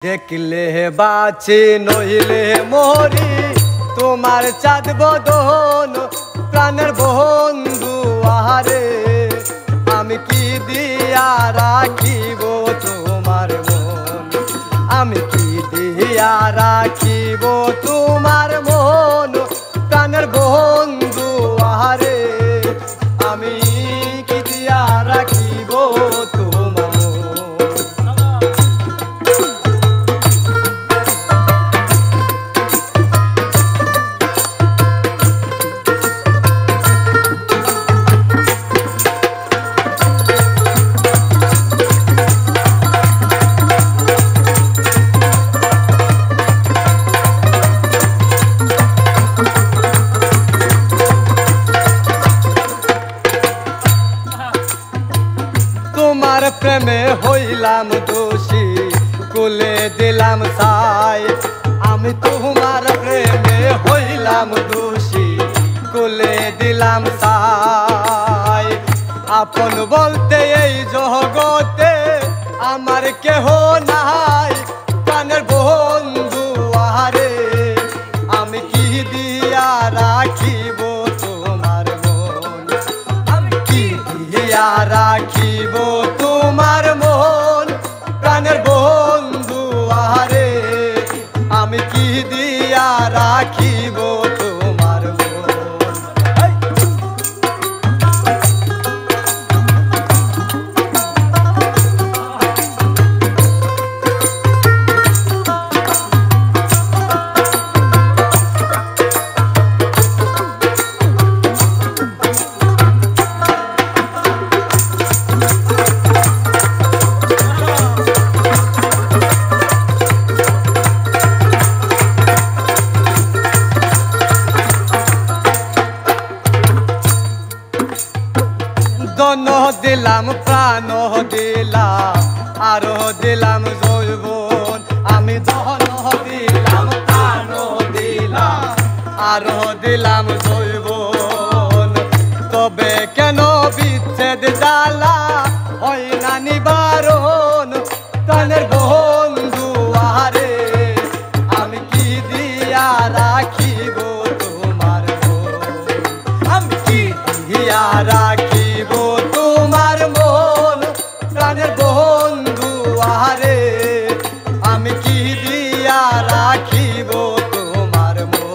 দেখলে বাঁচি নইলে মরি তোমার চাঁদ বদন প্রাণের বন্ধু আহারে আমি কি দিয়া রাখিব তোমার মন আমি কি দিয়া রাখিব তোমার মন প্রাণের বন্ধু আহারে আমি কি দিয়া রাখিব তোমার তোমার প্রেমে হইলাম দোষী কুলে দিলাম সাই আমি তোমার প্রেমে হইলাম দোষী কুলে দিলাম সাই আপন বলতে এই জগতে আমার কেহ নাই প্রাণের বন্ধু আহারে আমি কি দিয়া রাখিব তোমার মন আমি কি দিয়া রাখিব তোমার মন প্রাণের বন্ধু আহারে আমি কি দিয়া রাখিব তোমার মন দন দিলাম প্রাণ দিলাম আরো দিলাম যৌবন আমি দন দিলাম প্রাণ দিলাম আরো দিলাম যৌবন তবে কেন বিচ্ছেদ জ্বালা হয় না নিবারণ প্রাণের বন্ধু আহারে আমি কি দিয়া রাখিব তোমার মন আমি কি দিয়া রাখিব তোমার মন প্রাণের বন্ধু আহারে আমি কি দিয়া রাখিব তোমার মন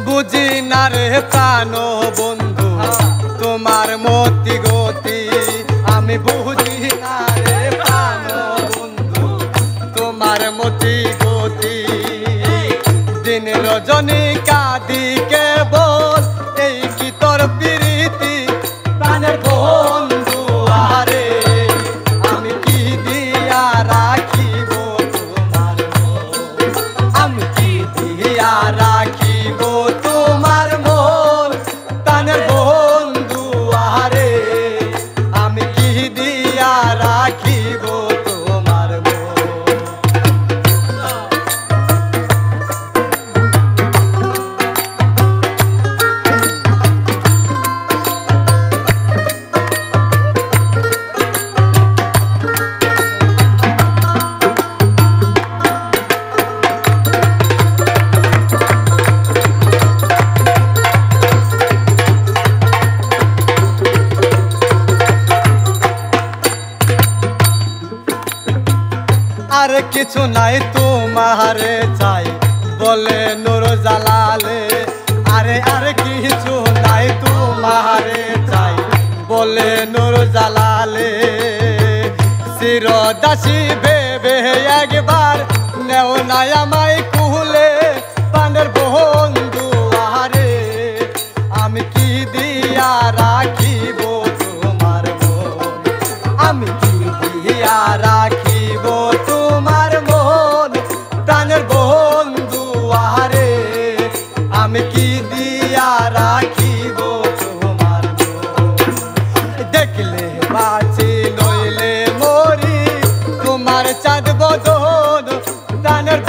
বুঝি না রে প্রাণ বন্ধু তোমার মতি গতি আমি বুঝি না রে প্রাণ বন্ধু তোমার মতি গতি দিন রজনী কাঁদি কেবল এই কি তোর প্রীতি প্রাণের বন্ধু আহারে আমি কি দিয়া রাখিব তোমার মন আমি কি দিয়া রাখিব তোমার মন প্রাণের বন্ধু আহারে আমি কি দিয়া রাখিব তোমার মন আর কিছু নাই তোমারে চাই বলে নূর জালালে আরে আর কিছু নাই তোমারে চাই বলে নূর জালালে চিরদাসী ভেবে একবার নেও নাই আমায় কুলে প্রাণের বন্ধু আহারে আমি কি দিয়া রাখিব তোমার মন, আমি কি দিয়া রাখিব তোমার মন, প্রাণের বন্ধু আহারে আমি কি দিয়া রাখিব তোমার মন। দেখলে বাঁচি নইলে মরি তোমার চাঁদ বদন, প্রাণের